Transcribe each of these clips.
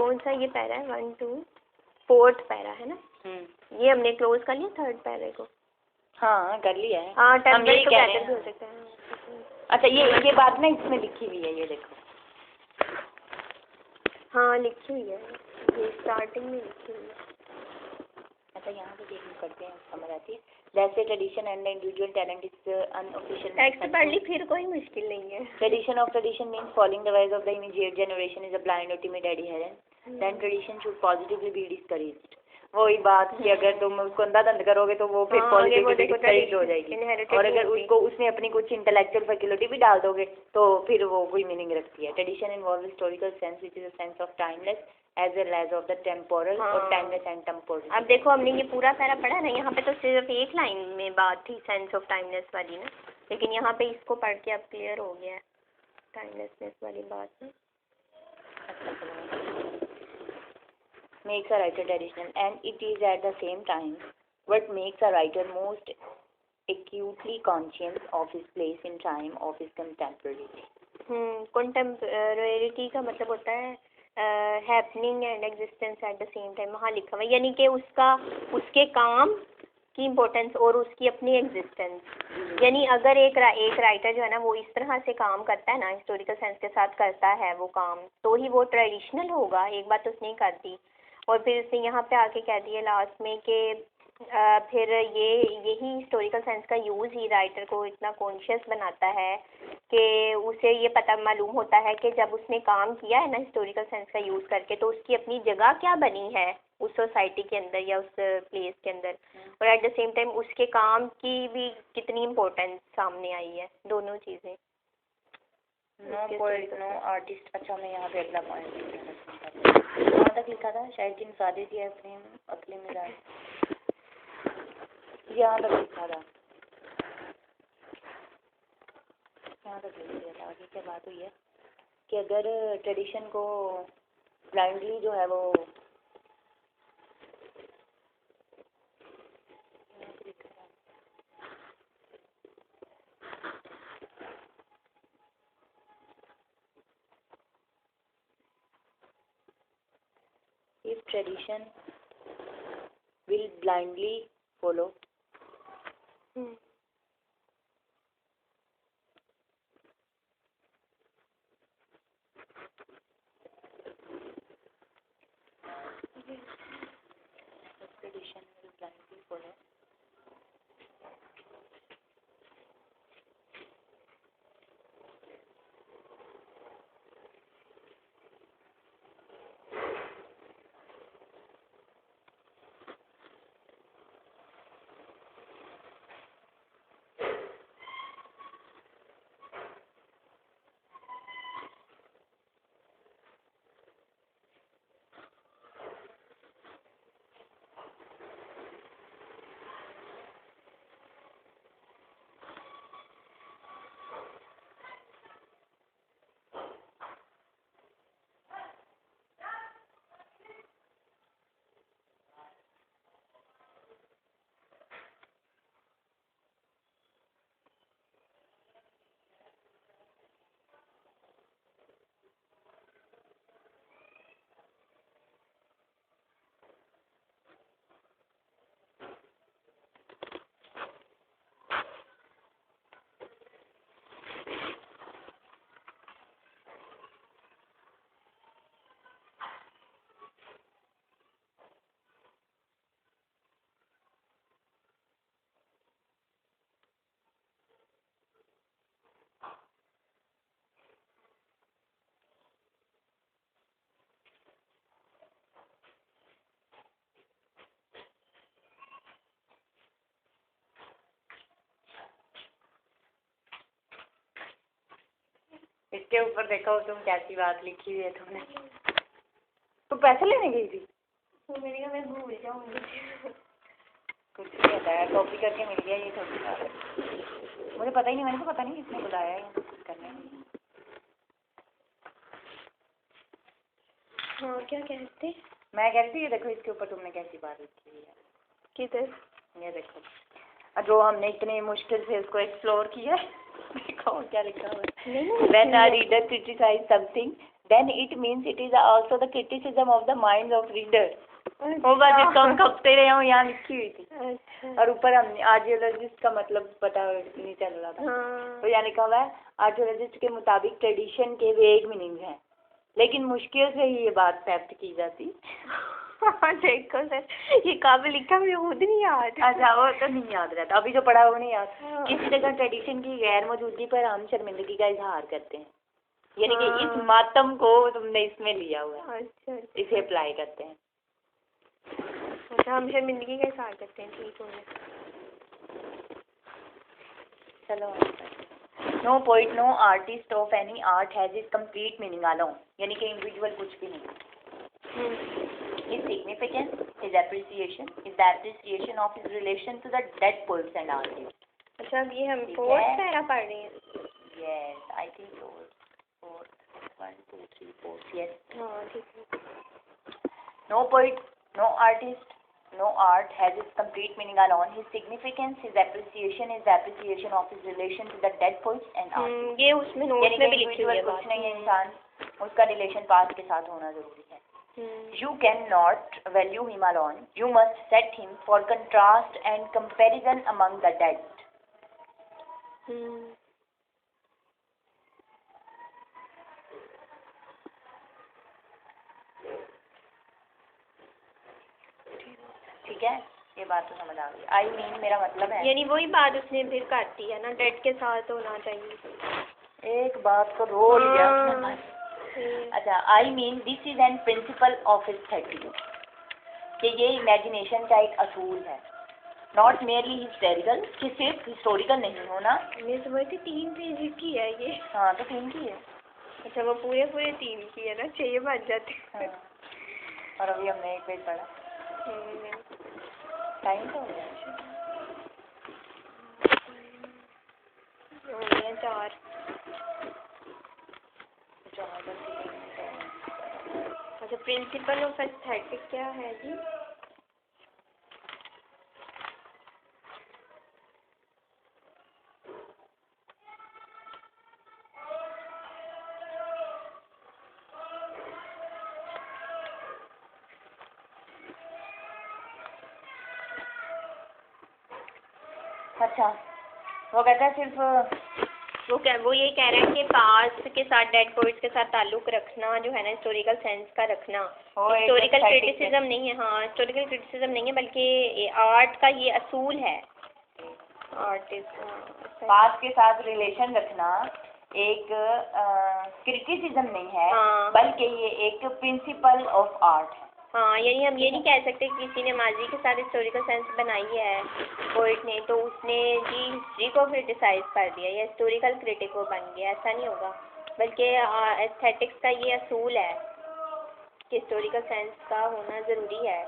कौन सा ये पैरा है? 1 2 4th पैरा है ना? ये हमने क्लोज कर लिया 3rd पैरे को। हाँ कर लिया है। हाँ हम यही तो कह रहे भी हो हैं। सकता है। अच्छा ये बात ना इसमें लिखी हुई है, ये देखो। हाँ लिखी हुई है, ये स्टार्टिंग में लिखी हुई है। अच्छा यहाँ पे देखना करते हैं, समझ आती है। जैसे tradition and individual talent is unofficial. Text पढ़ ली फिर कोई मुश्किल नहीं है। Tradition means following the ways of the immediate generation is a blind or timid adherence. Then tradition should positively be discouraged. वही बात कि अगर तुम उसको अंधाधुंध करोगे तो वो फिर पॉजिटिवली डिस्करेज हो जाएगी, और अगर उसको उसमें अपनी कुछ इंटेलेक्चुअल फैकल्टी भी डाल दोगे तो फिर वो कोई मीनिंग रखती है। Tradition involve historical sense which is a sense of timeless as well as of the temporal और टाइमलेस एंड टेम्पोरल। अब देखो हमने ये पूरा पैरा पढ़ा ना, यहाँ पे तो सिर्फ एक लाइन में बात थी सेंस ऑफ टाइमलेस वाली ना, लेकिन यहाँ पे इसको पढ़ के अब क्लियर हो गया है टाइमलेसनेस वाली बात ना। Makes a writer traditional, and it is at the same time what makes a writer most acutely conscious of his place in time of his contemporary. कंटेम्परेरिटी का मतलब होता है happening and existence at the same time. वहाँ लिखा हुआ यानी कि उसके काम की इम्पोर्टेंस और उसकी अपनी एग्जिस्टेंस। यानी अगर एक राइटर जो है ना वो इस तरह से काम करता है ना, हिस्टोरिकल सेंस के साथ करता है वो काम, तो ही वो ट्रेडिशनल होगा। एक बात उसने कर दी और फिर उसने यहाँ पे आके कह दिया लास्ट में कि फिर यही हिस्टोरिकल सेंस का यूज़ ही राइटर को इतना कॉन्शियस बनाता है कि उसे ये पता मालूम होता है कि जब उसने काम किया है ना हिस्टोरिकल सेंस का यूज़ करके तो उसकी अपनी जगह क्या बनी है उस सोसाइटी के अंदर या उस प्लेस के अंदर, और एट द सेम टाइम उसके काम की भी कितनी इम्पोर्टेंस सामने आई है। दोनों चीज़ें। No poet no artist. अच्छा मैं यहाँ पे अगला पॉइंट कहाँ तक लिखा था? शायद जिन सादे थी अकली मिजाज, यहाँ तक लिखा था, यहाँ तक लिख दिया था। आगे क्या बात हुई है कि अगर ट्रेडिशन को ब्लाइंडली जो है वो if tradition will blindly follow tradition will blindly follow इसके ऊपर देखो तुम कैसी बात लिखी हुई है तुमने। तो पैसे लेने गई थी? तो मैंने कहा मैं भूल जाऊंगी। कुछ नहीं होता है, कॉपी करके मिल गया ये थोड़ी बात है। मुझे पता ही नहीं, मैंने तो पता नहीं किसने बुलाया है करने। हाँ क्या कहते? मैं कह रही थी ये देखो इसके ऊपर तुमने कैसी बात लिखी हुई है। किधर? ये देखो जो हमने इतने मुश्किल से इसको एक्सप्लोर किया। देखो क्या लिखा हुआ है। When a reader criticizes something then it means it is also the criticism of the minds of reader. वो बात जिसको हम खपते रहे हो यहाँ लिखी हुई थी। अच्छा। और ऊपर हमने आर्जियोलॉजिस्ट का मतलब पता नहीं चल रहा था। हाँ। तो यहाँ लिखा हुआ है आर्जियोलॉजिस्ट के मुताबिक ट्रेडिशन के वेग मीनिंग हैं, लेकिन मुश्किल से ही ये बात थेफ्ट की जाती। देखो सर, ये कब लिखा मुझे खुद नहीं याद। अच्छा, वो तो नहीं याद रहता, अभी जो पढ़ा वो नहीं याद। किसी जगह ट्रेडिशन की गैर मौजूदगी पर हम शर्मिंदगी का इजहार करते हैं, यानी कि इस मातम को तुमने इसमें लिया हुआ है। अच्छा। इसे अप्लाई करते हैं। अच्छा, हम शर्मिंदगी का इजहार करते हैं, ठीक हो गया। चलो, no poet no artist of any art has is complete meaning alone, यानी कि इंडिविजुअल कुछ भी नहीं। His significance, his appreciation, is the appreciation of his relation to the dead poets and artists. अच्छा, अब ये हम फोर्थ पैरा पढ़ रहे हैं। Yes, I think so. Fourth, 1, 2, 3, 4. Yes. हाँ, ठीक है। No poet, no artist, no art has its complete meaning alone. His significance, his appreciation is the appreciation of his relation to the dead poets and artists. ये उसमें notes में भी लिखी हुई है बात। कुछ नहीं है, इंसान उसका रिलेशन पास्ट के साथ होना जरूरी है। You cannot value him alone. You must set him for contrast and comparison among the dead. ठीक है, ये बात तो समझ आ गई। आई मीन मेरा मतलब है, यानी वही बात उसने फिर काटी है ना, डेड के साथ होना चाहिए। एक बात को रो लिया उसने। अच्छा, I mean this is an principle of aesthetic, कि ये इमेजिनेशन का एक असूल है। नॉट मेयरली हिस्टोरिकल, कि सिर्फ हिस्टोरिकल नहीं होना। मैं समझ थी 3 पेज की है ये। हाँ, तो 3 की है। अच्छा, वो पूरे 3 की है ना, 6 बज जाते। हाँ। और अभी हमने 1 पेज पढ़ा। टाइम तो हो गया 4। अच्छा, प्रिंसिपल ऑफ एस्थेटिक क्या है जी? अच्छा, वो कहता है सिर्फ वो ये कह रहा है कि पास्ट के साथ, डेड पोइट्स के साथ ताल्लुक रखना जो है ना, हिस्टोरिकल सेंस का रखना, हिस्टोरिकल क्रिटिसिज्म नहीं है। हाँ, हिस्टोरिकल क्रिटिसिज्म नहीं है, बल्कि आर्ट का ये असूल है। आर्टिस्ट पास्ट के साथ रिलेशन रखना एक क्रिटिसिज्म नहीं है, बल्कि ये एक प्रिंसिपल ऑफ आर्ट है। हाँ, यानी हम ये नहीं कह सकते किसी ने माजी के साथ हिस्टोरिकल सेंस बनाई है पोइट ने, तो उसने जी हिस्ट्री को क्रिटिसाइज कर दिया या हिस्टोरिकल क्रिटिक वो बन गया, ऐसा नहीं होगा। बल्कि एस्थेटिक्स का ये असूल है कि हिस्टोरिकल सेंस का होना ज़रूरी है,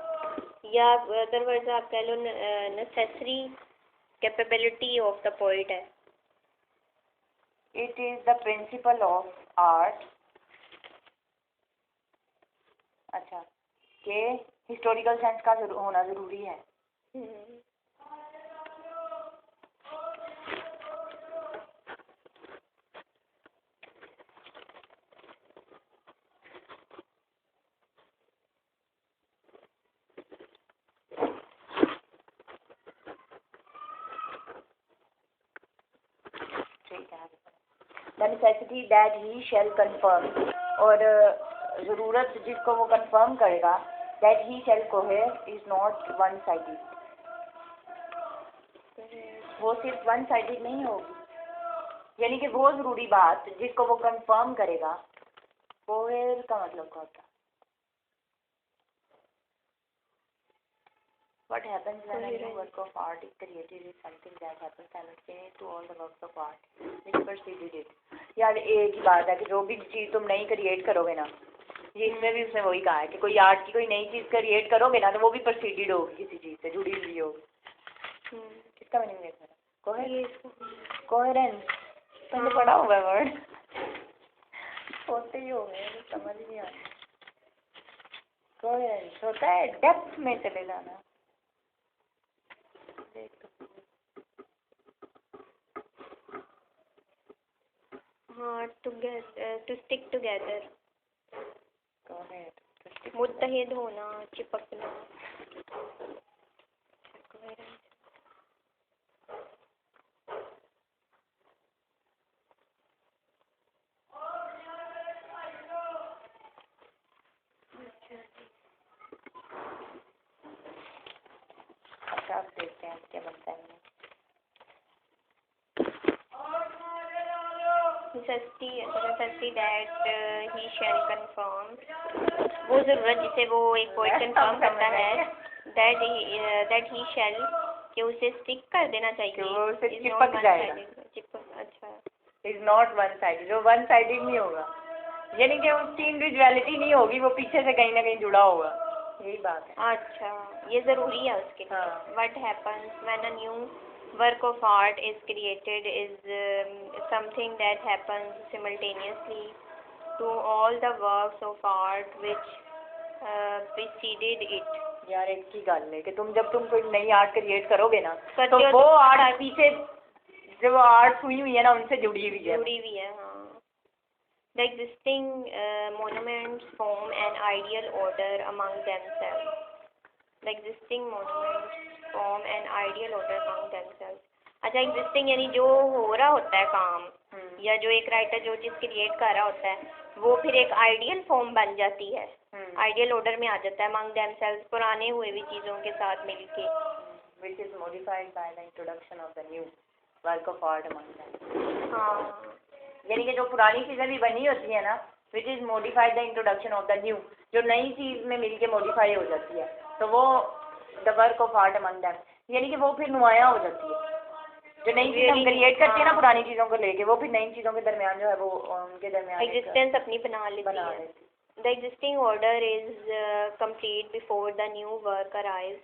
या अदरवाइज आप कह लो necessary capability of the poet है। It is the principle of art. अच्छा, के हिस्टोरिकल सेंस का होना ज़रूरी है। The necessity that he shall conform, और ज़रूरत जिसको वो कन्फर्म करेगा, that he shall cohere is not one sided, वो सिर्फ वन साइडेड नहीं होगी, यानी कि वो ज़रूरी बात जिसको वो कन्फर्म करेगा। कोहेर का मतलब क्या होता है? What happens when a new work of art is created is something that happens simultaneously to all the works of art which preceded it. यार एक ही बात है कि जो भी चीज़ तुम नई क्रिएट करोगे ना, ये इसमें भी उसने वही कहा है कि कोई आर्ट की कोई नई चीज़ क्रिएट करोगे ना, तो वो भी प्रोसीडेड होगी, किसी चीज़ से जुड़ी हुई होगी। इसका मीनिंग देखना, कोहेरेंस मैंने पढ़ा हुआ है वर्ड, होते ही हो गए, समझ नहीं आता। कोहेरेंस होता है डेप्थ में चले जाना। हाँ, टू स्टिक टुगेदर। मुत्तहिद होना, चिपकना। अच्छा आप देखते हैं क्या बनता है। necessity that he shall confirm, वो ज़रूरत जिसे वो एक पॉइंट कंफर्म करता है, that he shall, कि उसे स्टिक कर देना चाहिए, वो उसे चिपक जाएगा। अच्छा, इज नॉट वन साइडेड, जो वन साइडेड नहीं होगा, यानी कि उसकी इंडिविजुअलिटी नहीं होगी, वो पीछे से कहीं ना कहीं जुड़ा होगा, यही बात है। अच्छा, ये ज़रूरी है उसके लिए। हाँ। What happens when a new work of art is created is something that happens simultaneously to all the works of art which preceded it. यार एक ही गल है कि जब तुम कोई नई आर्ट क्रिएट करोगे ना, तो करते हो वो तो आर्ट पीछे जो आर्ट हुई है ना उनसे जुड़ी हुई है। हाँ। The existing monuments form an ideal order among themselves. The existing monuments form an ideal order among themselves. अच्छा, एग्जिस्टिंग यानी जो हो रहा होता है काम, या जो एक राइटर जो चीज़ क्रिएट कर रहा होता है, वो फिर एक आइडियल फॉर्म बन जाती है, आइडियल ऑर्डर में आ जाता है, among themselves, पुराने हुए भी चीज़ों के साथ मिलके, which is modified by the introduction of the new work of art among them. हाँ, यानी कि जो पुरानी चीज़ें भी बनी होती है ना, which is modified the introduction of the new, जो नई चीज़ में मिलके मॉडिफाई हो जाती है, तो वो the work of art among them, यानी कि वो फिर नुमाया हो जाती है। जो नई चीज़ हम क्रिएट करते हैं ना पुरानी चीज़ों को लेके, वो फिर नई चीज़ों के दरमियान जो है वो उनके दरमियान एग्जिस्टेंस अपनी बना लेती है। The existing order is complete before the new work arrives.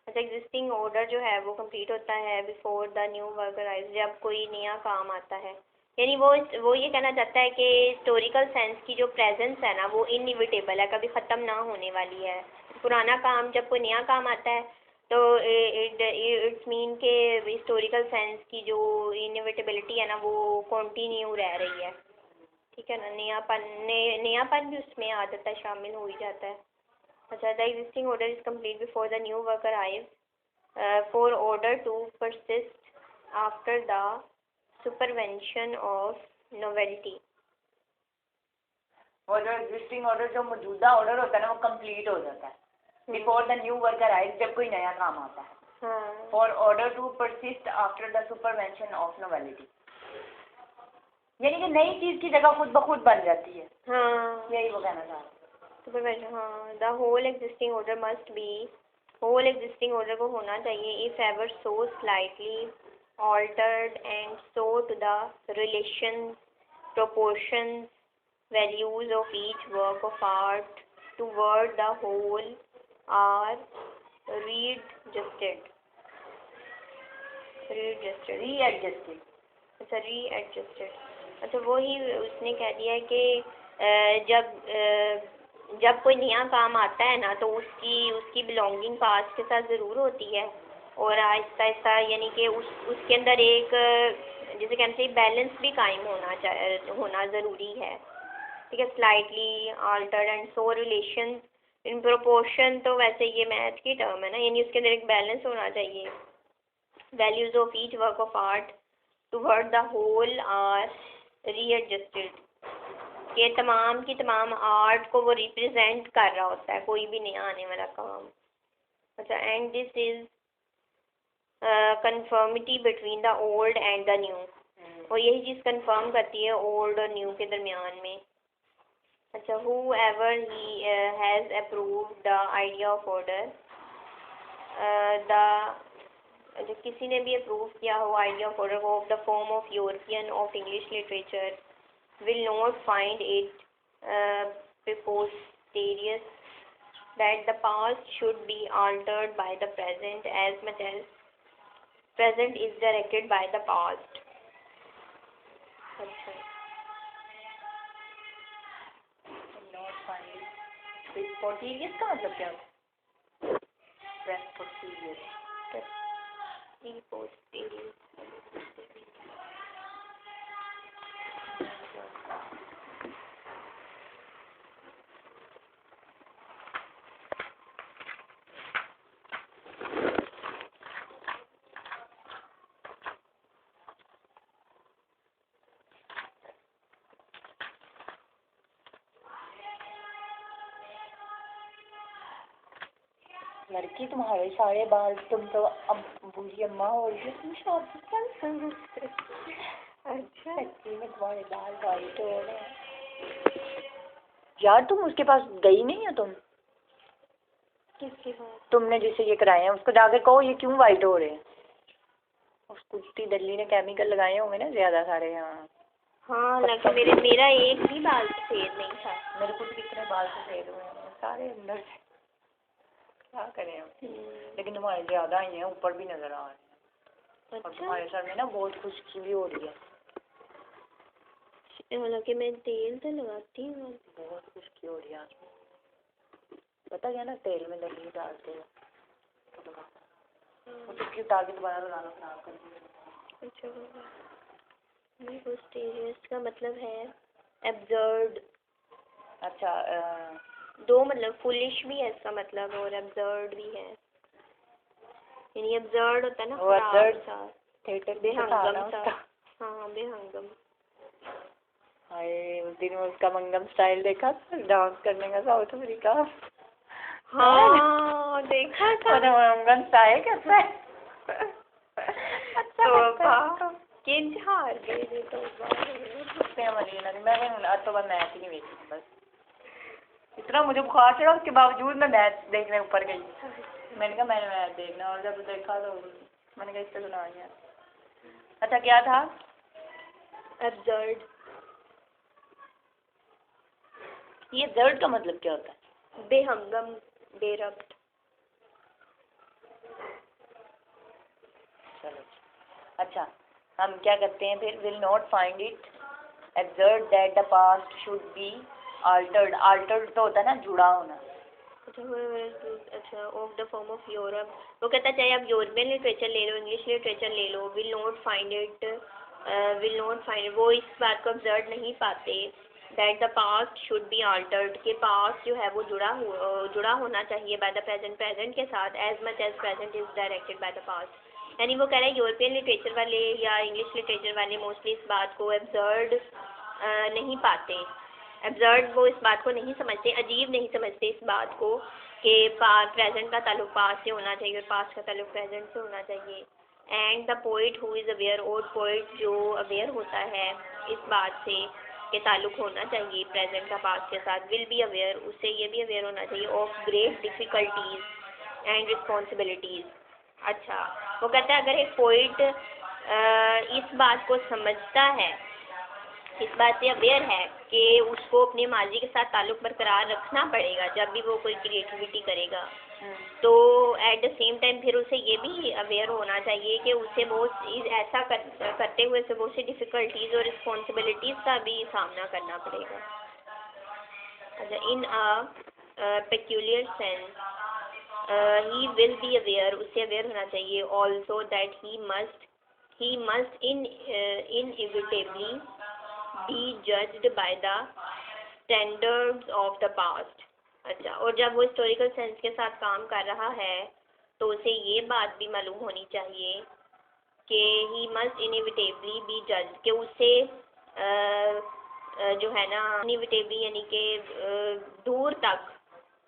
अच्छा, एग्जिस्टिंग ऑर्डर जो है वो कंप्लीट होता है before the new work arrives, जब कोई नया काम आता है। यानी वो ये कहना चाहता है कि हिस्टोरिकल सेंस की जो प्रेजेंस है ना वो इनइविटेबल है, कभी ख़त्म ना होने वाली है। पुराना काम, जब कोई नया काम आता है तो इट्स मीन के हिस्टोरिकल सेंस की जो इनइविटेबिलिटी है ना वो कंटिन्यू रह रही है, ठीक है ना। नयापन भी उसमें आ जाता है, शामिल हो ही जाता है। अच्छा, the existing order is complete before the new work arrives for order to persist after the supervention of novelty. वो जो एग्जिस्टिंग ऑर्डर, जो मौजूदा ऑर्डर होता है ना, वो कंप्लीट हो जाता है before the new work arrives, जब कोई नया काम आता है। For order to persist after the supervention of novelty, यानी कि नई चीज़ की जगह खुद ब खुद बन जाती है। हाँ, यही वो कहना चाह रहा है। सुपरवेंशन, हाँ। The whole existing order must be, whole existing order को होना चाहिए, if ever so slightly altered and so to the relations, proportions, values of each work of art toward the whole are readjusted. अच्छा, readjusted। अच्छा, वही उसने कह दिया कि जब कोई नया काम आता है ना तो उसकी बिलोंगिंग पास्ट के साथ ज़रूर होती है, और आहिस्ता आहिस्ता यानी कि उसके अंदर एक जैसे कहते हैं बैलेंस भी कायम होना ज़रूरी है, ठीक है। Slightly altered and so relation in proportion, तो वैसे ये मैथ की टर्म है ना, यानी उसके अंदर एक बैलेंस होना चाहिए। Values of each work of art toward the whole are readjusted, के तमाम की तमाम आर्ट को वो रिप्रेजेंट कर रहा होता है, कोई भी नया आने वाला काम। अच्छा, and this is conformity between the old and the new, और यही चीज़ कंफर्म करती है ओल्ड और न्यू के दरमियान में। अच्छा, who ever he has approved the idea of order, जो किसी ने भी अप्रूव किया हो idea of order of the form of European of English literature will not find it preposterous that the past should be altered by the present as much as present is directed by the past. अच्छा, not find it preposterous का मतलब क्या? preposterous लड़की तुम्हारे सारे बाल, तुम तो अब बूढ़ी अम्मा हो रही हो, तुम शादी कर। अच्छा सच्ची में तुम्हारे बाल वाइट हो रहे हैं यार। तुम उसके पास गई नहीं हो तुम? किसके पास? तुमने जिसे ये कराए हैं उसको जाकर कहो ये क्यों वाइट हो रहे हैं। उस कुत्ती दल्ली ने केमिकल लगाए होंगे ना ज्यादा सारे। हाँ हाँ लगे मेरा एक भी बाल सफेद नहीं था। मेरे को भी कितने बाल सफेद हुए हैं सारे अंदर से, क्या करें हम। लेकिन तुम्हारे ज्यादा ही हैं, ऊपर भी नजर आ रहे हैं। और तुम्हारे सर में ना बहुत खुश्की भी हो रही है। हालांकि मैं तेल तो लगाती हूँ। बहुत खुश्की हो रही है आज। पता क्या ना, तेल में दही डालते हैं वो चुटकी उतार के दोबारा लगाना खराब कर दिया। अच्छा नहीं, हिस्टेरियस का मतलब है एब्सर्ड। अच्छा दो मतलब फुलिश भी है इसका मतलब और एब्सर्ड भी है। यानी एब्सर्ड होता है ना खराब सा, थिएटर बेहंगम सा। हाँ बेहंगम। हाय उस दिन उसका मंगम स्टाइल देखा था डांस करने का, साउथ अफ्रीका। हाँ देखा था। मंगम स्टाइल कैसा है? अच्छा किन हार गए तो मैं आज तो बस मैच ही नहीं देखी बस। इतना मुझे बुखार चढ़ा उसके बावजूद मैं मैच देखने ऊपर गई। मैंने कहा मैंने मैच देखना, और जब देखा तो मैंने कहा इससे सुना गया। अच्छा क्या था? एब्सर्ड। ये दर्द का मतलब क्या होता है? बेहंगम, बेरब्त। चलो अच्छा, हम क्या करते हैं फिर? Will not find it absurd that the past should be altered. Altered तो होता है ना जुड़ा होना। अच्छा of the form of Europe. वो कहता है चाहे आप यूरोपियन लिटरेचर ले लो, इंग्लिश लिटरेचर ले लो, विल नॉट फाइंड इट, वो इस बात को ऑब्जर्व नहीं पाते that the past should be altered, के पास्ट जो है वो जुड़ा होना चाहिए बाय द प्रेजेंट, प्रेजेंट के साथ, as much as present is directed by the past. यानी वो कह रहा है यूरोपियन लिटरेचर वाले या इंग्लिश लिटरेचर वाले मोस्टली इस बात को एब्जर्ड नहीं पाते। एब्जर्ड वो इस बात को नहीं समझते, अजीब नहीं समझते इस बात को कि प्रेजेंट का ताल्लुक पास्ट से होना चाहिए और पास्ट का ताल्लुक प्रेजेंट से होना चाहिए। And the poet who is aware, और पोइट जो अवेयर होता है इस बात से के ताल्लुक होना चाहिए प्रेजेंट का पास्ट के साथ, विल बी अवेयर, उससे ये भी अवेयर होना चाहिए of great difficulties and responsibilities. अच्छा वो कहता है अगर एक पोइट इस बात को समझता है, इस बात से अवेयर है कि उसको अपने माजी के साथ ताल्लुक बरकरार रखना पड़ेगा जब भी वो कोई क्रिएटिविटी करेगा, तो एट द सेम टाइम फिर उसे ये भी अवेयर होना चाहिए कि उसे बहुत ऐसा करते हुए उसे बहुत सी डिफ़िकल्टीज़ और रिस्पॉन्सिबिलिटीज़ का भी सामना करना पड़ेगा। अच्छा in a peculiar sense he will be aware, उससे अवेयर होना चाहिए also that he must inevitably be judged by the standards of the past। अच्छा और जब वो हिस्टोरिकल सेंस के साथ काम कर रहा है तो उसे ये बात भी मालूम होनी चाहिए कि ही मस्ट इनएविटेबली बी जज, कि उसे जो है ना इनएविटेबली यानी कि दूर तक,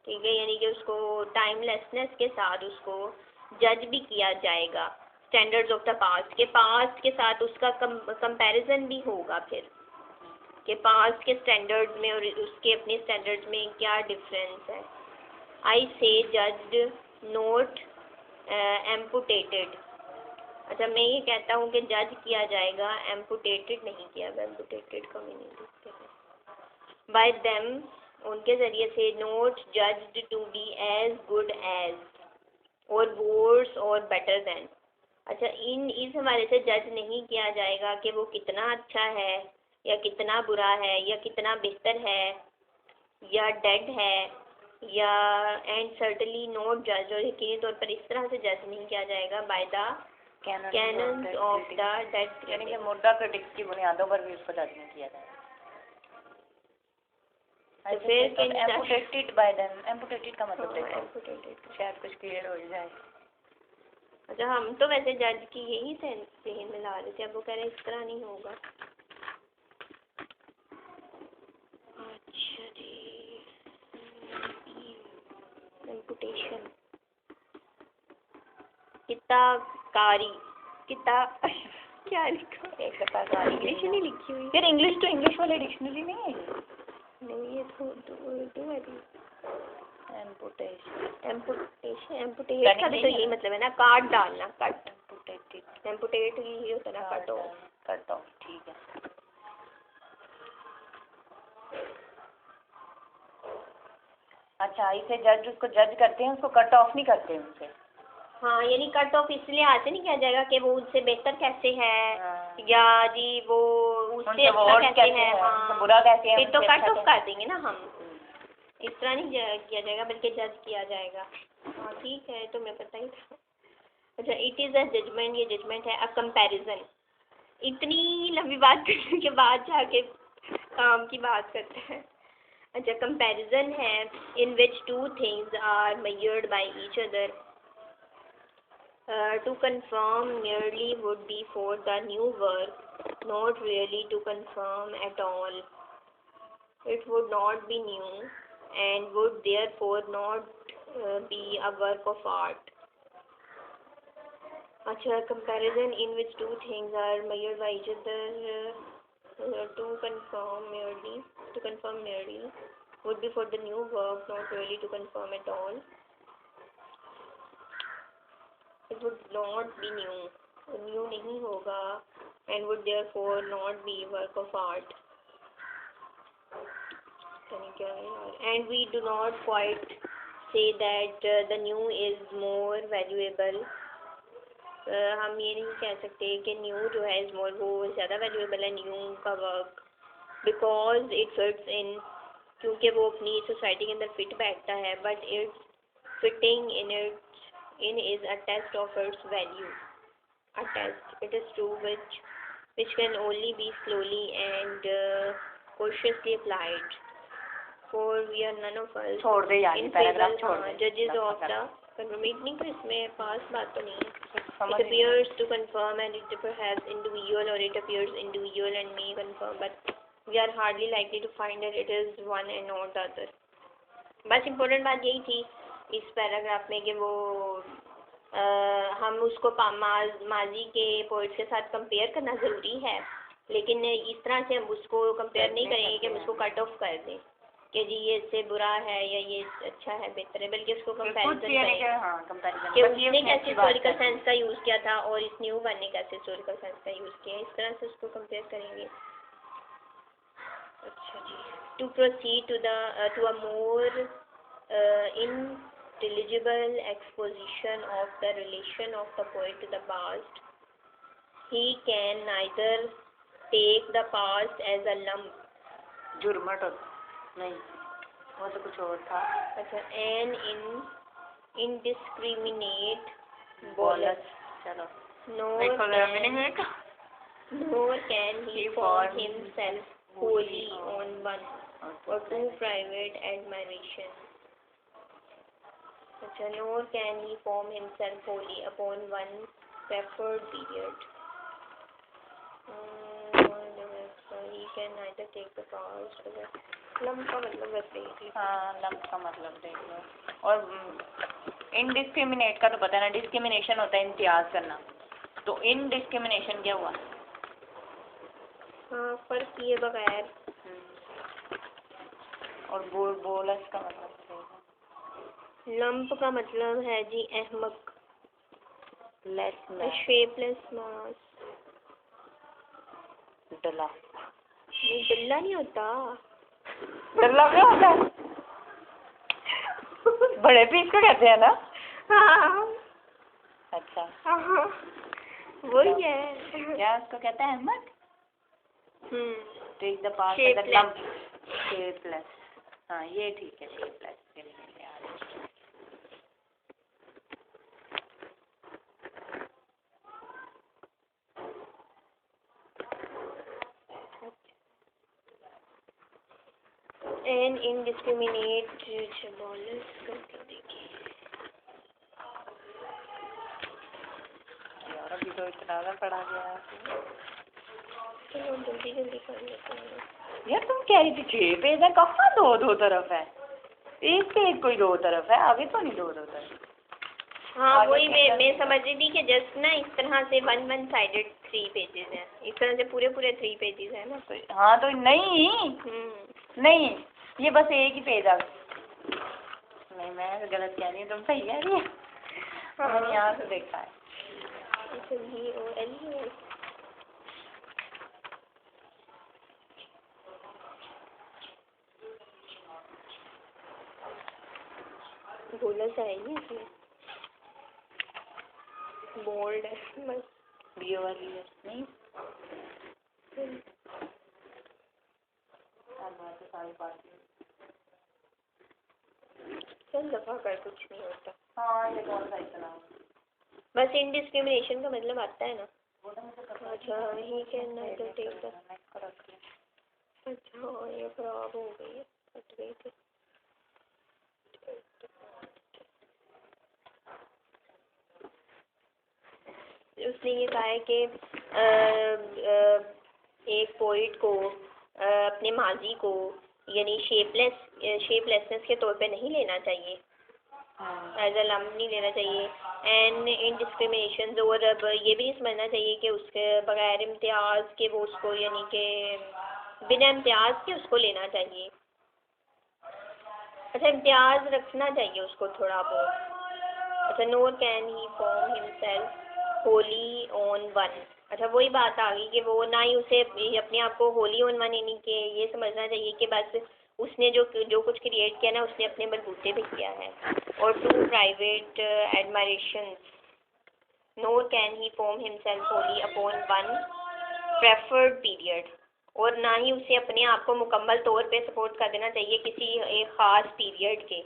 ठीक है, यानी कि उसको टाइमलेसनेस के साथ उसको जज भी किया जाएगा स्टैंडर्ड्स ऑफ द पास्ट के साथ उसका कंपैरिजन भी होगा फिर कि पास्ट के स्टैंडर्ड्स में और उसके अपने स्टैंडर्ड्स में क्या डिफरेंस है। आई से जज्ड नोट एम्पुटेटेड। अच्छा मैं ये कहता हूँ कि जज किया जाएगा, एम्पुटेटेड नहीं किया गया, एम्पुटेटेड का मीनिंग देखते हैं। बाय देम उनके ज़रिए से, not judged to be as good as और वर्स और बेटर देन। अच्छा इस हवाले से जज नहीं किया जाएगा कि वो कितना अच्छा है या कितना बुरा है या कितना बेहतर है या डेड है, या एंड सर्टनली नॉट जज, और यकीनी तौर पर इस तरह से जज नहीं किया जाएगा by the cannons of the dead, यानी कि मुर्दा क्रिटिक्स की बुनियादों पर भी उसको जज नहीं किया जाएगा। तो फिर एम्पुटेटेड बाय देम, एम्पुटेटेड का मतलब देखो शायद कुछ क्लियर हो जाए। अच्छा हम तो वैसे जज की यही सेंस से मिला रहे थे, अब वो कह रहे इस तरह नहीं होगा। अच्छा जी एम्पुटेशन किताकारी किता क्या लिखा एक दफा कारी इंग्लिश नहीं लिखी हुई फिर इंग्लिश तो इंग्लिश वाली डिक्शनरी नहीं है नहीं, ये तो उर्दू है। एम्पुटेशन एम्पुटेट का भी तो यही मतलब है ना, काट डालना, कट। एम्पुटेटेड एम्पुटेट यही होता है ना, कट ऑफ। कट ऑफ, ठीक है। अच्छा, इसे जज उसको जज करते हैं, उसको कट ऑफ नहीं करते उनसे। हाँ, यानी कट ऑफ इसलिए हासिल नहीं किया जाएगा कि वो उससे बेहतर कैसे है या जी वो उससे अच्छा कैसे है, हाँ बुरा कैसे है, फिर तो कट ऑफ कर देंगे ना हम। इस तरह नहीं किया जाएगा बल्कि जज किया जाएगा। हाँ ठीक है, तो मैं पता ही था। अच्छा, इट इज़ अ जजमेंट, ये जजमेंट है। अ कंपैरिजन, इतनी लंबी बात करने के बाद जाके काम की बात करते हैं। अच्छा, कंपैरिजन है in which two things are measured by each other. To confirm merely would be for the new work, not really to confirm at all. It would not be new and would therefore not be a work of art. अच्छा, comparison in which two things are measured by each other to confirm merely would be for the new work, not really to confirm at all. It would not be new, new नहीं होगा, and would therefore not be work of art. And we do not quite say that the new is more valuable. हम ये नहीं कह सकते कि new जो है इज मोर, वो ज़्यादा वैल्यूएबल है न्यू का वर्क, बिकॉज इट फिट्स इन, क्योंकि वो अपनी सोसाइटी के अंदर फिट बैठता है, but it's fitting in is a test of its value. A test, it is true, which can only be slowly and cautiously applied. For we are none of us छोड़ दे यार, paragraph छोड़ दे। Judges of the confirmation, तो इसमें पास बात तो नहीं है। It appears to confirm and it perhaps individual, or it appears individual and may confirm, but we are hardly likely to find that it is one and not the other. बस important बात यही थी इस paragraph में कि वो हम उसको माजी के पोइट्स के साथ कंपेयर करना ज़रूरी है, लेकिन इस तरह से हम उसको कंपेयर नहीं करेंगे कि हम उसको कट ऑफ कर दें कि जी ये इससे बुरा है या ये अच्छा है बेहतर है, बल्कि उसको कंपैरिजन करेंगे कि उसने कैसे हिस्टोरिकल सेंस का यूज़ किया था और इस न्यू वन ने कैसे हिस्टोरिकल सेंस का यूज़ किया, इस तरह से उसको कंपेयर करेंगे। अच्छा जी, to proceed to a more intelligible exposition of the relation of the poet to the past, he can neither take the past as a lump, जुर्मट नहीं, वो तो कुछ और था। अच्छा, an indiscriminate bolus, चलो, nor can he form himself wholly on one or two private admiration. अच्छा, nor can he form himself wholly upon one preferred period. He can neither take the past. लम्ब का मतलब वैसे ही। हाँ, लम्ब का मतलब देख लो। और इनडिस्क्रिमिनेट का तो पता है ना, डिस्क्रिमिनेशन होता है इम्तियाज करना, तो इनडिस्क्रिमिनेशन क्या हुआ? हाँ, फर्क किए बगैर। और बोलस का मतलब लंप का मतलब है जी अहमक, शेपलेस मास। डला, ये डल्ला नहीं होता, डल्ला क्या होता है? बड़े पीस को कहते हैं ना? हाँ। अच्छा, हाँ, वही है। क्या उसको कहते हैं? अहमक। Take the past lump, shapeless. हाँ, ये ठीक है, शेपलेस के लिए एन इनडिस्क्रिमिनेट बोलस करके देखिए यार, अभी तो इतना पढ़ा गया। चलो जल्दी जल्दी कर लेते हैं। यार तुम कह रही थी 6 पेज है, कहाँ दो तरफ है? एक पेज कोई 2 तरफ है, आगे तो नहीं 2 तरफ। हाँ वही मैं समझ रही थी कि जस्ट ना इस तरह से वन साइडेड 3 पेजेस हैं, इस तरह से पूरे 3 पेजेस हैं ना। हाँ तो नहीं नहीं, ये बस एक ही पेज आ। नहीं मैं गलत कह रही हूँ, तुम सही कह रही है। मैंने यहाँ से देखा है। बोला सा है ये इसमें बोल्ड है बस। व्यूअर नहीं चल दफा कर, कुछ नहीं होता। हाँ ये कौन सा इतना बस इनडिस्क्रिमिनेशन का मतलब आता है ना। अच्छा he can not take the. अच्छा ये खराब हो गई है, कट गई थी। उसने ये कहा है कि एक पोइट को अपने माजी को यानी शेपलेसनेस के तौर पे नहीं लेना चाहिए, एज अ लम्ब नहीं लेना चाहिए। एंड इनडिस्क्रिमिनेशन, और अब ये भी नहीं समझना चाहिए कि उसके बगैर इम्तियाज़ के वो उसको यानी कि बिना इम्तियाज़ के उसको लेना चाहिए। अच्छा इम्तियाज़ रखना चाहिए उसको थोड़ा बहुत। अच्छा nor can he form himself wholly on one. अच्छा वही बात आ गई कि वो ना ही उसे अपने आप को होली ऑन वन यानी कि ये समझना चाहिए कि बस उसने जो कुछ क्रिएट किया ना उसने अपने बलबूते पे किया है। और two private admiration, nor can he form himself wholly upon one preferred period. और ना ही उसे अपने आप को मुकम्मल तौर पे सपोर्ट कर देना चाहिए किसी एक ख़ास पीरियड के,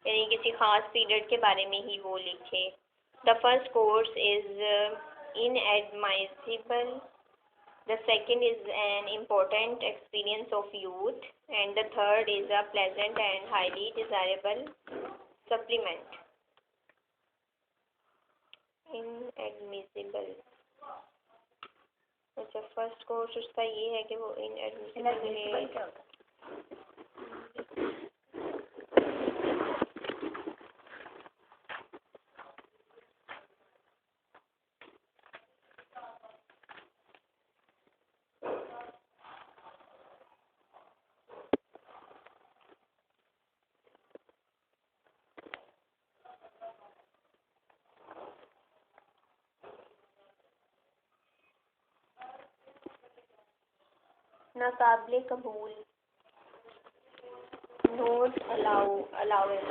यानी किसी ख़ास पीरियड के बारे में ही वो लिखे। The first course is inadmissible, the second is an important experience of youth, and the third is a pleasant and highly desirable supplement. Inadmissible, अच्छा फर्स्ट कोर्स उसका ये है कि वो inadmissible है। नाकाबिले कबूल, नोट अलाउेबल।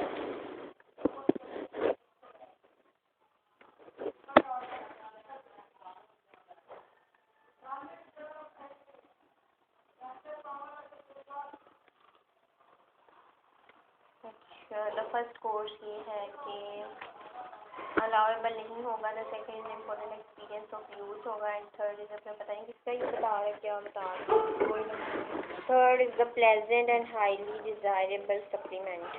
अच्छा द फर्स्ट कोर्स ये है कि अलाउेबल नहीं होगा, the second is important experience of youth होगा, एंड थर्ड इज अपना पता नहीं किसका ये बता रहा है, क्या बता रहा है। Third is the pleasant and highly desirable supplement.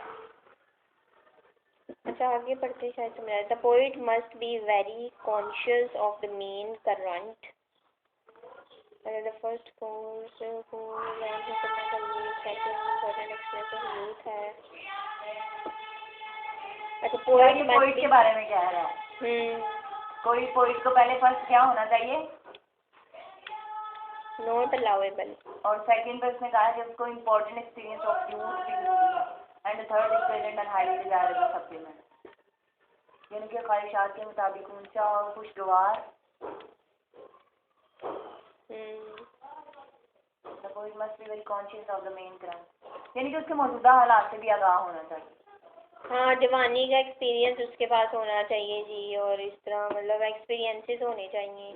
अच्छा आगे पढ़ते शायद समझ आया। The poet must be very conscious of the main current. The first course को लर्न करना चाहिए, second important experience of youth है। अच्छा पोइट के बारे में कह रहा है। कोई पोइट को पहले फर्स्ट क्या होना चाहिए? Not allowable. और सेकंड पर उसने कहा है कि उसको इम्पोर्टेंट एक्सपीरियंस ऑफ यूथ भी जरूरी है, and third is present and highly desirable supplement, यानी कि ख्वाहिशात के मुताबिक ऊंचा और खुशगवार। The poet must be very conscious of the main current, यानी कि उसके मौजूदा हालात से भी आगाह होना चाहिए। हाँ जवानी का एक्सपीरियंस उसके पास होना चाहिए जी, और इस तरह मतलब एक्सपीरियंसेस होने चाहिए।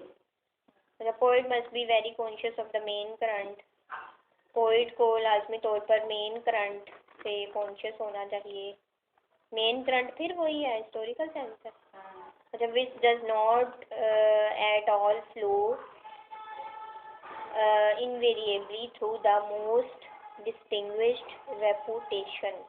The poet must be very conscious of the main current, poet को लाजमी तौर पर मेन करंट से कॉन्शियस होना चाहिए। मेन करंट फिर वही है, हिस्टोरिकल सेंस है। अच्छा which does not at all flow invariably through the most distinguished reputation.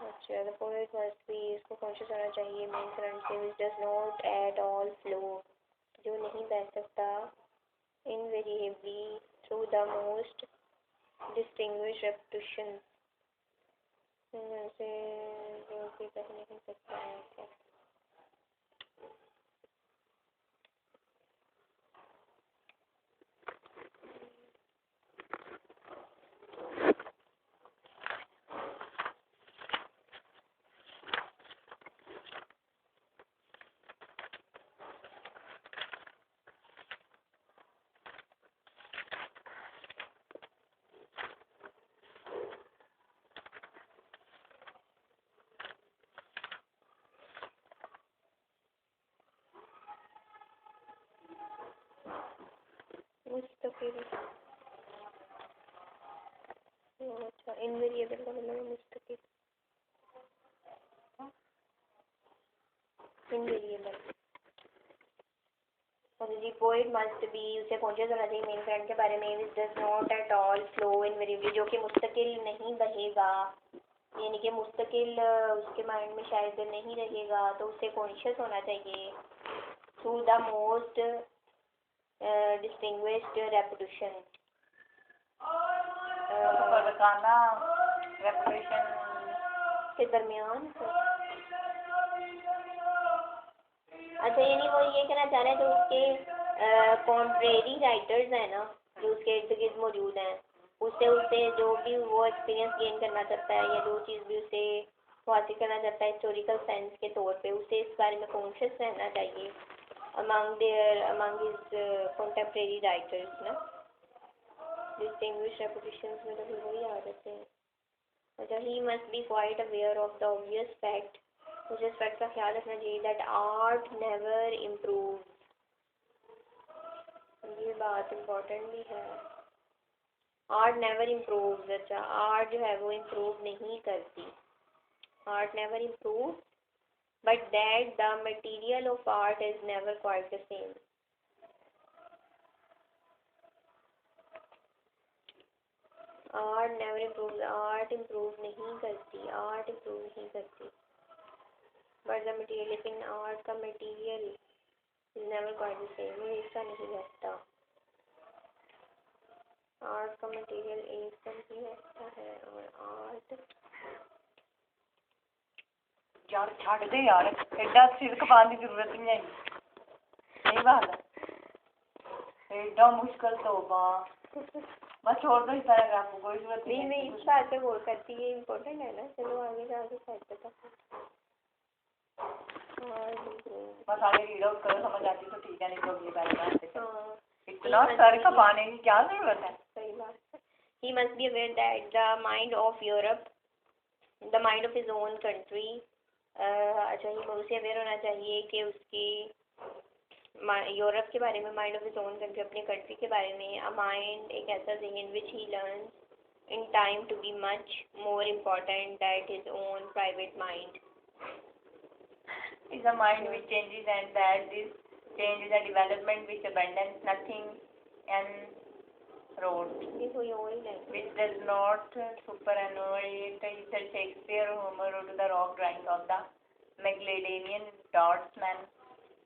अच्छा द पोइट मस्ट बी, इसको कॉन्शियस होना चाहिए मेन करंट से, which does not at all flow, जो नहीं बह सकता, invariably through the most distinguished reputation, जैसे जो कि कर नहीं सकता है क्या? मुस्तकिल, अच्छा इनवेरिएबल का मतलब है मुस्तकिल, इनवेरिएबल। और जी पोइट मस्ट बी, उसे कॉन्शियस होना चाहिए मेन करंट के बारे में, which does not at all flow invariably, जो कि मुस्तकिल नहीं बहेगा, यानी कि मुस्तकिल उसके माइंड में शायद नहीं रहेगा, तो उसे कॉन्शियस होना चाहिए through the most distinguished reputation, reputation के दरमियान। अच्छा यानी वो ये कहना चाह रहे हैं जो उसके कॉन्ट्रेरी राइटर्स हैं ना, जो उसके इर्द गिर्द मौजूद हैं, उससे जो भी वो एक्सपीरियंस गेन करना चाहता है या जो चीज़ भी उसे हासिल करना चाहता है हिस्टोरिकल सेंस के तौर पे, उसे इस बारे में कॉन्शियस रहना चाहिए among his contemporary writers ना, distinguished reputations में तो फिर वही आ जाते हैं। अच्छा he must be quite aware of the obvious fact, मुझे इस फैक्ट का ख्याल रखना चाहिए that art never improves, ये बात इम्पोर्टेंट भी है, आर्ट नेवर इम्प्रूव्स। अच्छा आर्ट जो है वो इम्प्रूव नहीं करती, art never improve but that the material of art is never quite the same, art never improves, art improve नहीं करती, art improve नहीं करती, but the material, लेकिन art का material is never quite the same, वो एक सा नहीं रहता, art का material एक सा नहीं रहता है, और art यार छाड़ दे यार, एडा सिर खपाने की जरूरत नहीं है, सही बात है, एडा मुश्किल तो बस छोड़ दो इस पैराग्राफ को, कोई जरूरत नहीं। मैं इस बात पे गौर करती, ये इम्पोर्टेंट है ना, चलो आगे जाके साइड पे बस आगे रीड आउट करो, समझ आती तो ठीक है, नहीं तो अगली पैराग्राफ पे इतना सर खपाने की क्या जरूरत है। सही बात है। He must be aware that the mind of Europe, the mind of his own country, अच्छा ये उसे अवेयर होना चाहिए कि उसकी यूरोप के बारे में, mind of his own country, अपने कंट्री के बारे में, अ माइंड एक ऐसा ज़हन which he learns in time to be much more important that his own private mind, is a mind which changes and that this change is a development which abandons nothing and road which does not superannuate either Shakespeare, Homer or to the rock drawing of the Magdalenian Dottsman,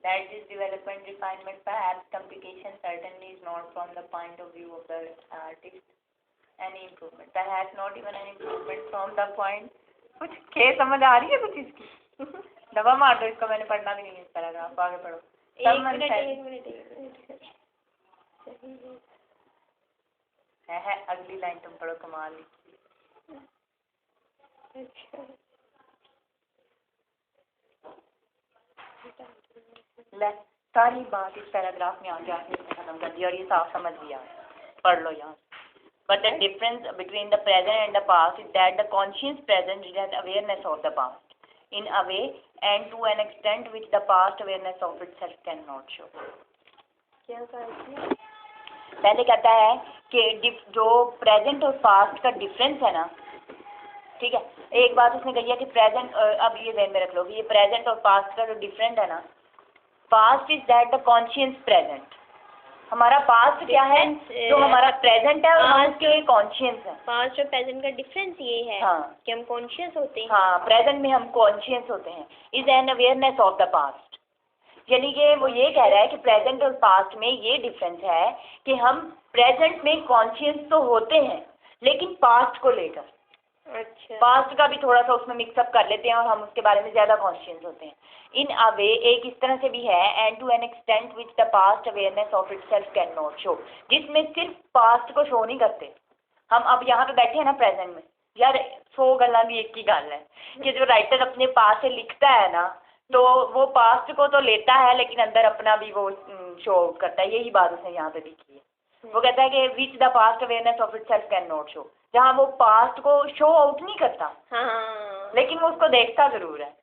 that this development, refinement, perhaps complication certainly is not from the point of view of the artist any improvement, perhaps not even an improvement from the point, कुछ के समझ आ रही है कुछ इसकी दबा मार दो इसको, मैंने पढ़ना भी नहीं है इस पैराग्राफ, आगे पढ़ो। एक मिनट है अगली लाइन तुम पढ़ो, कमाल लिखी। अच्छा ले सारी बात इस पैराग्राफ में आके आपने खत्म कर दी और ये साफ समझ लिया, पढ़ लो यहाँ। But the difference between the present and the past is that the conscious present is an awareness of the past in a way and to an extent which the past awareness of itself cannot show. क्या कहा? पहले कहता है कि जो present और past का difference है ना, ठीक है, एक बात उसने कही है कि प्रेजेंट, अब ये ध्यान में रख लो कि ये प्रेजेंट और पास्ट का जो डिफरेंट है ना, past is that the conscious present, हमारा पास्ट क्या है, जो हमारा प्रेजेंट है और हम उसके कॉन्शियस है। पास्ट और प्रेजेंट का डिफरेंस ये है, हाँ, कि हम कॉन्शियस होते हैं, हाँ, प्रेजेंट में हम कॉन्शियस होते हैं, is an awareness of the past, यानी कि वो ये कह रहा है कि प्रेजेंट और पास्ट में ये डिफरेंस है कि हम प्रेजेंट में कॉन्शियस तो होते हैं लेकिन पास्ट को लेकर, अच्छा। पास्ट का भी थोड़ा सा उसमें मिक्सअप कर लेते हैं और हम उसके बारे में ज़्यादा कॉन्शियस होते हैं। इन अ वे एक इस तरह से भी है, and to an extent which the past awareness of itself can not show, जिसमें सिर्फ पास्ट को शो नहीं करते। हम अब यहाँ पे बैठे हैं ना प्रेजेंट में, यार 100 गल्ला भी एक ही गल है कि जो राइटर अपने पास से लिखता है ना, तो वो पास्ट को तो लेता है लेकिन अंदर अपना भी वो शो आउट करता है। यही बात उसने यहाँ पे भी की है। वो कहता है कि विच the past awareness of itself can not show, जहाँ वो पास्ट को शो आउट नहीं करता, हाँ। लेकिन वो उसको देखता जरूर है।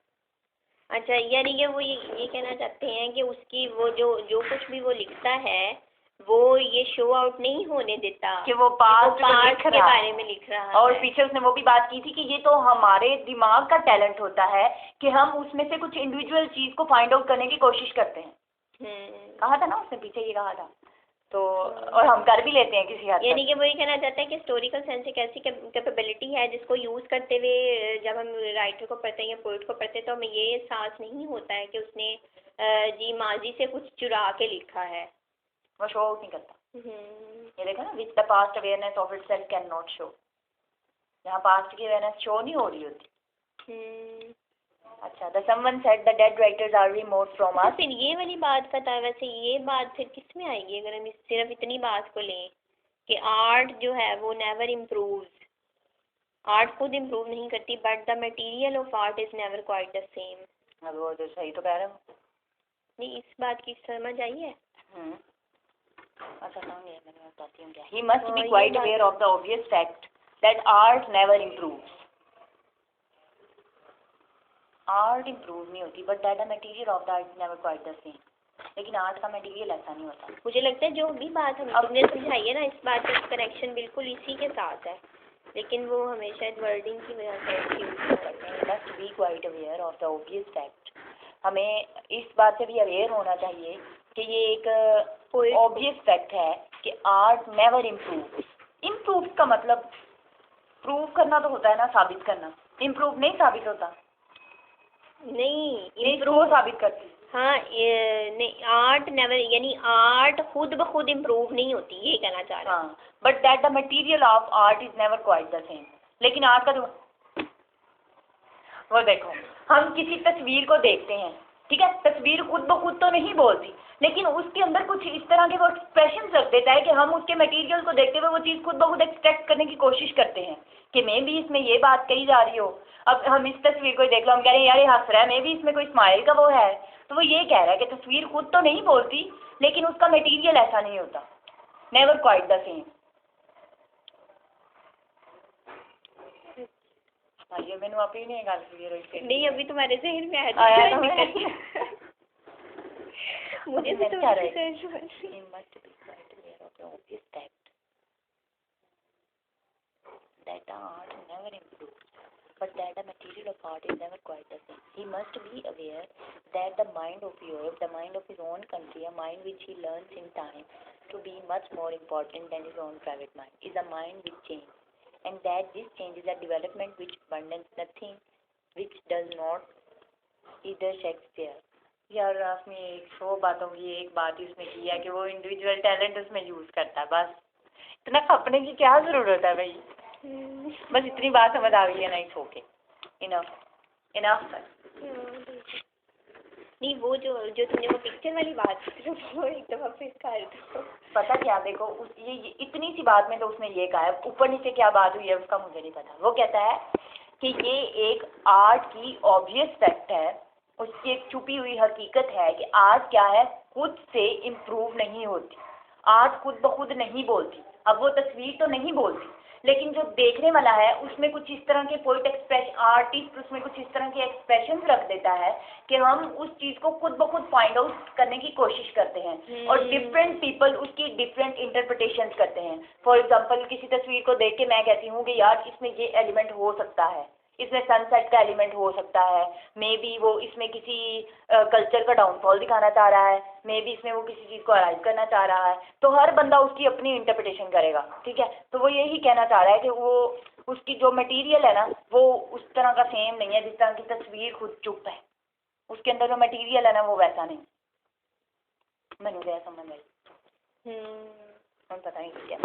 अच्छा, यानी कि वो ये कहना चाहते हैं कि उसकी वो जो कुछ भी वो लिखता है वो ये शो आउट नहीं होने देता कि वो पास्ट के बारे में लिख रहा है। और पीछे उसने वो भी बात की थी कि ये तो हमारे दिमाग का टैलेंट होता है कि हम उसमें से कुछ इंडिविजुअल चीज को फाइंड आउट करने की कोशिश करते हैं। कहा था ना उसने, पीछे ये कहा था, तो और हम कर भी लेते हैं किसी हद तक। यानी कि वो ये कहना चाहता है कि हिस्टोरिकल सेंस एक ऐसी कैपेबिलिटी है जिसको यूज़ करते हुए जब हम राइटर को पढ़ते हैं या पोइट को पढ़ते हैं तो हमें ये एहसास नहीं होता है कि उसने जी माजी से कुछ चुरा के लिखा है, वो शो आउट नहीं करता। ये देखो ना, which the past awareness of itself can not show, जहाँ पास्ट की अवेयरनेस शो नहीं हो रही होती। अच्छा, the someone said the dead writers are remote from us. फिर ये वाली बात पता है, वैसे ये बात फिर किस में आएगी अगर हम सिर्फ इतनी बात को लें कि आर्ट जो है वो नेवर इम्प्रूव्स, आर्ट खुद इम्प्रूव नहीं करती, but the material of art is never quite the same. अब वो तो सही तो कह रहे हो। नहीं, इस बात की समझ आई है। अच्छा, समझ गया, मैंने बताती हूँ क्या। He must be quite aware of the obvious fact that art never improves. Art improve नहीं होती, but that the material of the art is never quite the same. लेकिन आर्ट का मटेरियल ऐसा नहीं होता। मुझे लगता है जो भी बात हमने समझाई है ना, इस बात का कनेक्शन बिल्कुल इसी के साथ है, लेकिन वो हमेशा वर्डिंग की वजह से must be quite aware of the obvious fact. हमें इस बात से भी अवेयर होना चाहिए कि ये एक ऑब्वियस फैक्ट है कि आर्ट नेवर इम्प्रूव। इम्प्रूव का मतलब प्रूव करना तो होता है ना, साबित करना। इम्प्रूव नहीं साबित होता। नहीं, इम्प्रूव साबित करती। हाँ, नहीं, आर्ट नेवर यानी आर्ट खुद ब खुद इम्प्रूव नहीं होती, ये कहना चाह रहा है। हाँ, but that the material of art is never quite the same. लेकिन आर्ट का जो वो देखो, हम किसी तस्वीर को देखते हैं, ठीक है, तस्वीर खुद ब खुद तो नहीं बोलती, लेकिन उसके अंदर कुछ इस तरह के वो एक्सप्रेशन रख देता है कि हम उसके मटेरियल को देखते हुए वो चीज़ खुद ब खुद एक्सट्रैक्ट करने की कोशिश करते हैं कि मे भी इसमें ये बात कही जा रही हो। अब हम इस तस्वीर को देख लो, हम कह रहे हैं यार ये हंस रहा है, मे भी इसमें कोई स्माइल का वो है, तो वो ये कह रहा है कि तस्वीर खुद तो नहीं बोलती लेकिन उसका मटीरियल ऐसा नहीं होता, नेवर क्वाइट द सेम। ये मैंने अभी नहीं गल की, नहीं अभी तुम्हारे जहन में आया तो मुझे भी तो that art never improves, but that the material of art is never quite the same. He must be aware that the mind of Europe, the mind of his own country, a mind which he learns in time to be much more important than his own private mind, is a mind which changes, and that this change is a development which abandons nothing which does not either Shakespeare. यार आपने 100 बातों की एक बात इसमें की है कि वो इंडिविजुअल टैलेंट उसमें यूज करता है, बस इतना खपने की क्या जरूरत है भाई। बस इतनी बात समझ आ गई है ना, it's okay, enough enough sir. नहीं, वो जो तुमने वो पिक्चर वाली बात की वो एक दफा फिर कर दो। पता क्या, देखो ये इतनी सी बात में तो उसने ये कहा है, ऊपर नीचे क्या बात हुई है उसका मुझे नहीं पता। वो कहता है कि ये एक आर्ट की ऑब्वियस फैक्ट है, उसकी एक छुपी हुई हकीकत है कि आर्ट क्या है, खुद से इम्प्रूव नहीं होती, आर्ट खुद ब खुद नहीं बोलती। अब वो तस्वीर तो नहीं बोलती, लेकिन जो देखने वाला है उसमें कुछ इस तरह के पोइट एक्सप्रेशन, आर्टिस्ट उसमें कुछ इस तरह के एक्सप्रेशन रख देता है कि हम उस चीज़ को खुद ब खुद फाइंड आउट करने की कोशिश करते हैं, और डिफरेंट पीपल उसकी डिफरेंट इंटरप्रिटेशन करते हैं। फॉर एग्जांपल, किसी तस्वीर को देख के मैं कहती हूँ कि यार इसमें ये एलिमेंट हो सकता है, इसमें सनसेट का एलिमेंट हो सकता है, मे बी वो इसमें किसी कल्चर का डाउनफॉल दिखाना चाह रहा है, मे बी इसमें वो किसी चीज़ को अराइव करना चाह रहा है, तो हर बंदा उसकी अपनी इंटरप्रिटेशन करेगा, ठीक है। तो वो यही कहना चाह रहा है कि वो उसकी जो मटेरियल है ना वो उस तरह का सेम नहीं है जिस तरह की तस्वीर खुद चुप है, उसके अंदर जो मटेरियल है ना वो वैसा नहीं। मैंने गया समझ आई, पता नहीं क्या।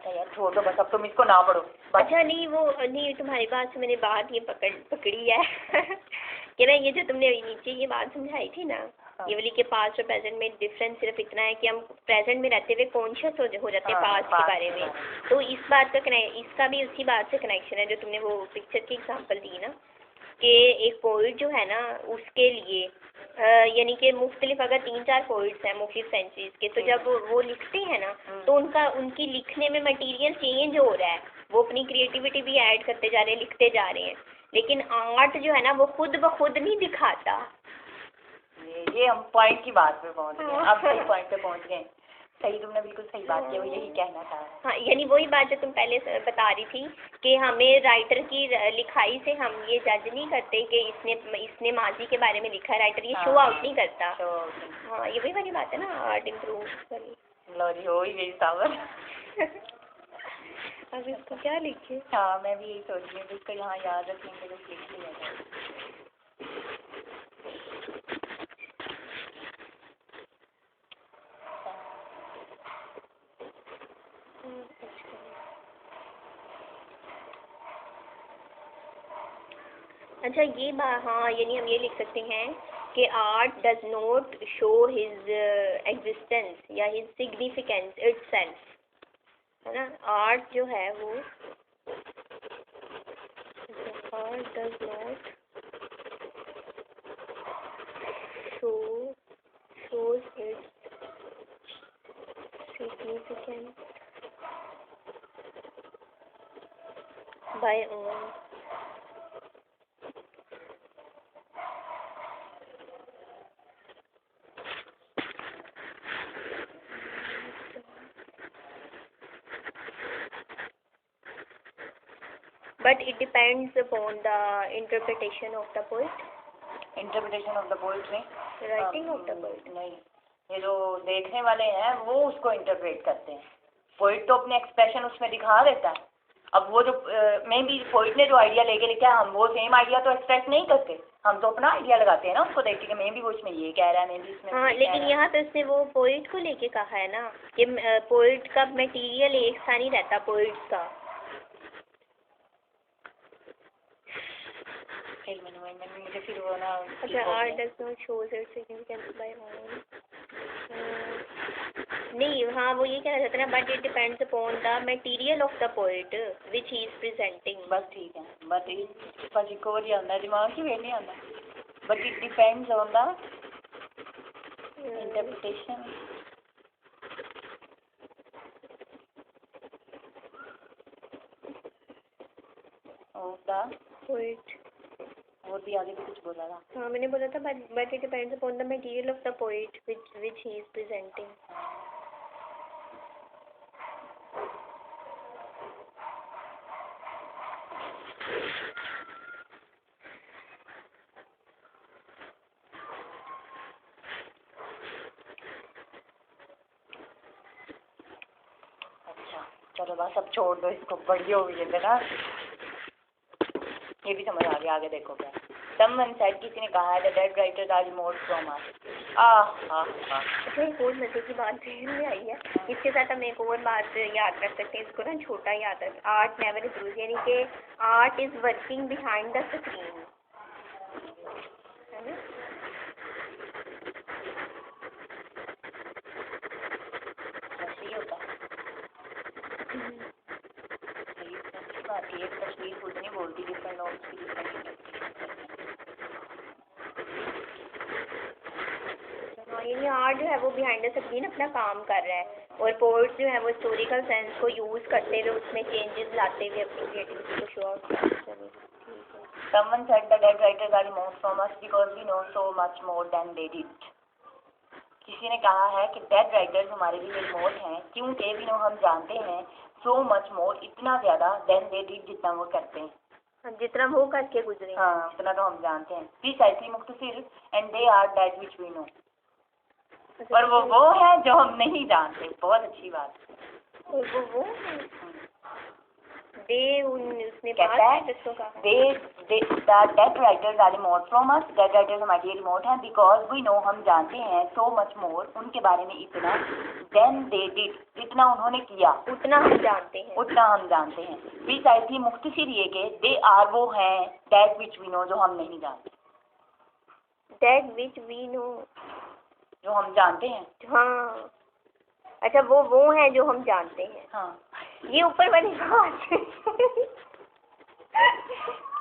अच्छा यार छोड़ दो बस, अब तुम इसको ना पढ़ो बस। अच्छा नहीं वो नहीं, तुम्हारी बात से मैंने बात ये पकड़ी है कि ना ये जो तुमने नीचे ये बात समझाई थी ना, ये वाली के पास्ट और प्रेजेंट में डिफरेंस सिर्फ इतना है कि हम प्रेजेंट में रहते हुए कॉन्शियस हो जाते हैं पास्ट के बारे में। तो इस बात का इसका भी उसी बात से कनेक्शन है जो तुमने वो पिक्चर की एग्जांपल दी ना, कि एक पोइट जो है ना उसके लिए यानी कि मुख्तलिफ अगर 3-4 पोइट्स हैं मुख्तलिफ सेंचुरीज के, तो जब वो लिखते हैं ना तो उनकी लिखने में मटेरियल चेंज हो रहा है, वो अपनी क्रिएटिविटी भी ऐड करते जा रहे हैं, लिखते जा रहे हैं, लेकिन आर्ट जो है ना वो खुद ब खुद नहीं दिखाता। ये हम पॉइंट की बात पे पहुंच गए, अब सही पॉइंट पे पहुंच गए। सही, तुमने बिल्कुल सही बात की, वो यही कहना था। हाँ यानी वही बात जो तुम पहले बता रही थी कि हमें राइटर की लिखाई से हम ये जज नहीं करते कि इसने माजी के बारे में लिखा है, राइटर ये शो आउट नहीं करता। हाँ ये वही वाली बात है ना, आर्ट इम्प्रूव वाली। लो जी हो ही गई सावर। अब इसको क्या लिखे? हाँ मैं भी यही सोच रही हूँ, इसको यहाँ याद रखेंगे तो लिख लिया जाए। अच्छा ये बात, हाँ यानी हम ये लिख सकते हैं कि art does not show his existence या हिज सिग्निफिकेंस इटसेल्फ, है ना। आर्ट जो है वो art does not shows its significance by own but it depends upon the interpretation of the poet. Interpretation of the poet में writing of the poet नहीं, ये जो देखने वाले हैं वो उसको इंटरप्रेट करते हैं। पोइट तो अपने एक्सप्रेशन उसमें दिखा देता है। अब वो जो मे बी पोइट ने जो आइडिया लेके लिखा है, हम वो सेम आइडिया तो एक्सप्रेस नहीं करते, हम तो अपना आइडिया लगाते हैं ना उसको देख के, मे बी वो इसमें ये कह रहा है, मे बी इसमें। हाँ लेकिन यहाँ पे उसने वो पोइट को लेके कहा है ना कि पोइट का मटेरियल एक सा नहीं रहता पोइट्स का। मुझे फिर वो ना अच्छा art does not shows its significance by own, नहीं हाँ वो ये कहना चाहते हैं but it depends upon the material of the poet which he is presenting. बस ठीक है, बट बस एक और ही आंदा दिमाग ही नहीं आंदा, but it depends on the interpretation of the poet. और भी आगे भी कुछ बोला था। हाँ मैंने बोला था but it depends upon the material of the poet which he is presenting. अच्छा चलो बस अब छोड़ दो इसको, बड़ी हो गई है ना, ये भी समझ आ गया, आगे देखो क्या। Someone said, किसी ने कहा है, the dead writers are removed from us. अच्छा एक और मजे की बात ध्यान में आई है, इसके साथ हम एक और बात याद रख सकते हैं, इसको ना छोटा याद रख, आर्ट नेवर इज, यानी कि art is working behind the screen, है ना। सही होता है, बात ये तस्वीर खुद नहीं बोलती, डिफरेंट ऑफ यानी आर्ट जो है वो बिहाइंड द स्क्रीन अपना काम कर रहा है, और पोइट्स जो है वो हिस्टोरिकल सेंस को यूज़ करते हुए उसमें चेंजेस लाते हुए अपनी क्रिएटिविटी को शो आउट करते हैं। Someone said the dead writers are removed from us because we know so much more than they did. किसी ने कहा है कि डेड राइटर्स हमारे लिए रिमोट हैं क्योंकि वी नो हम जानते हैं so much more इतना ज़्यादा than they did जितना वो करते हैं, जितना वो करके गुजरे, हाँ इतना तो हम जानते हैं। Precisely मुख्तसर and they are that which we know, और वो है जो हम नहीं जानते। बहुत अच्छी बात। और वो उसने कहता है किसको कहा? the dead writers are remote from us, dead writers हमारे लिए remote हैं, because we know हम जानते हैं so much more उनके बारे में इतना, then they did जितना उन्होंने किया उतना हम जानते हैं, उतना हम जानते हैं। प्रिसाइसली मुख्तसर ये के they are वो हैं that which we know जो हम नहीं जानते, that which we know जो हम जानते हैं। हाँ अच्छा वो हैं जो हम जानते हैं। हाँ ये ऊपर वाली बात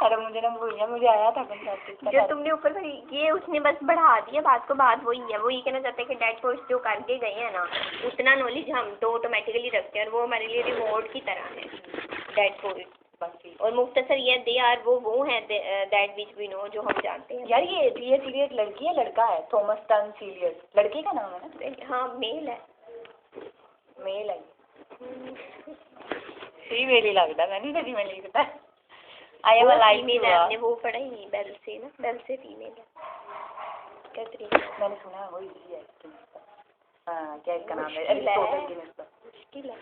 अरे मुझे ना भूल गया, मुझे आया था जो तुमने ऊपर वाली, ये उसने बस बढ़ा दिया बात को। बात वही है, वो ये कहना चाहते हैं कि डेड पोइट्स जो करके गए हैं ना, उतना नॉलेज हम तो ऑटोमेटिकली रखते हैं और वो हमारे लिए रिमोट की तरह है डेड पोइट्स। और मुख्तसर ये दे आर वो हैं दैट विच वी नो जो हम जानते हैं। यार ये सीरियस लड़की है लड़का है? थॉमस टन सीरियस लड़के का नाम है ना? हाँ मेल है, मेल है। फीमेल ही लगता है, मैंने फीमेल ही पता। आई एम अलाइव फीमेल है, आपने वो पढ़ा ही नहीं, बेल से ना, बेल से फीमेल है। मैंने सुना है वो इजी है। हाँ क्या इसका नाम है? अरिस्टोटल की निस्बत मुश्किल है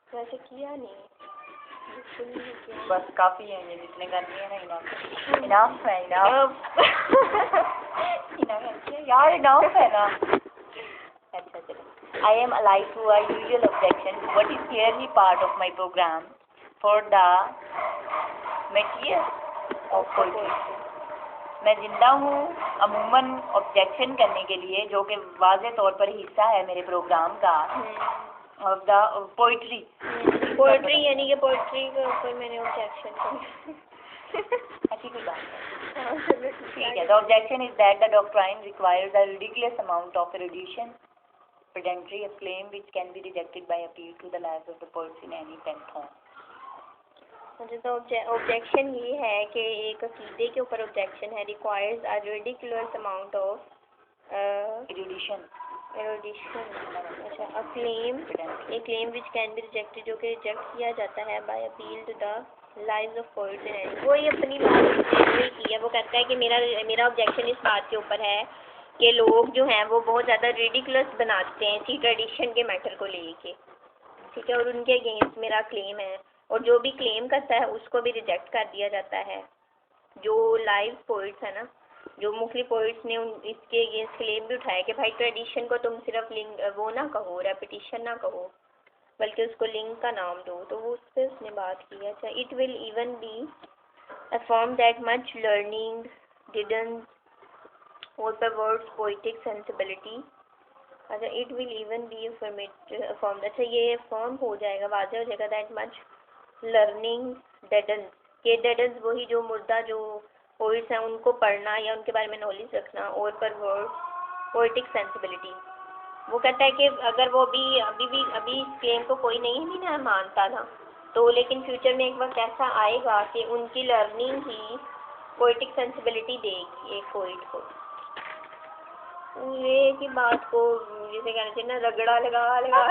वैसे, किया नहीं बस काफी है ये जितने करनी है ना, इनफ है यार, इनफ है ना। अच्छा चलो, I am alive to a usual objection to what is clearly part of my program for the material of poetry। मैं जिंदा हूँ अमूमन ऑब्जेक्शन करने के लिए, जो कि वाज़े तौर पर हिस्सा है मेरे प्रोग्राम का, ऑफ द पोइट्री। पोइट्री यानी कि पोइट्री के ऊपर मैंने ऑब्जेक्शन किया। अच्छी कोई बात है, ठीक है। The objection is that the doctrine requires a ridiculous amount of erudition, pedantry, a claim which can be rejected by appeal to the lives of the poets in any pantheon। मुझे तो objection ये है कि एक अकीदे के ऊपर objection है, requires a ridiculous amount of erudition। अच्छा, a claim which can be rejected, जो कि रिजेक्ट किया जाता है by appeal to the lives of poets in any. वही अपनी बात वही की है। वो कहता है कि मेरा ऑब्जेक्शन इस बात के ऊपर है कि लोग जो हैं वो बहुत ज़्यादा रिडिकुलस बनाते हैं इसी ट्रेडिशन के मैटर को लेके, ठीक है, और उनके अगेंस्ट मेरा क्लेम है, और जो भी क्लेम करता है उसको भी रिजेक्ट कर दिया जाता है। जो लाइव पोइट्स है ना, जो मुख्तलिफ पोइट्स ने इसके अगेंस्ट क्लेम भी उठाया कि भाई ट्रेडिशन को तुम सिर्फ लिंक वो ना कहो, रेपिटिशन ना कहो, बल्कि उसको लिंक का नाम दो। तो वो उस पर उसने बात की। अच्छा, it will even be affirm that much learning didn't और पर वर्ड्स पोइटिक सेंसिबिलिटी। अच्छा, it will even be affirm, अच्छा ये फॉर्म हो जाएगा, वाज़ह हो जाएगा दैट मच लर्निंग डेडन्स, के डेडन्स वही जो मुर्दा जो पोइट्स हैं उनको पढ़ना या उनके बारे में नॉलेज रखना, और पर वर्ड पोइटिक सेंसिबिलिटी। वो कहता है कि अगर वो अभी इस क्लेम को कोई नहीं भी ना मानता था, तो लेकिन फ्यूचर में एक वक्त ऐसा आएगा कि उनकी लर्निंग ही पोइटिक सेंसिबिलिटी देगी एक पोइट को। ये की बात को जैसे कहना चाहिए ना, रगड़ा लगा लंबा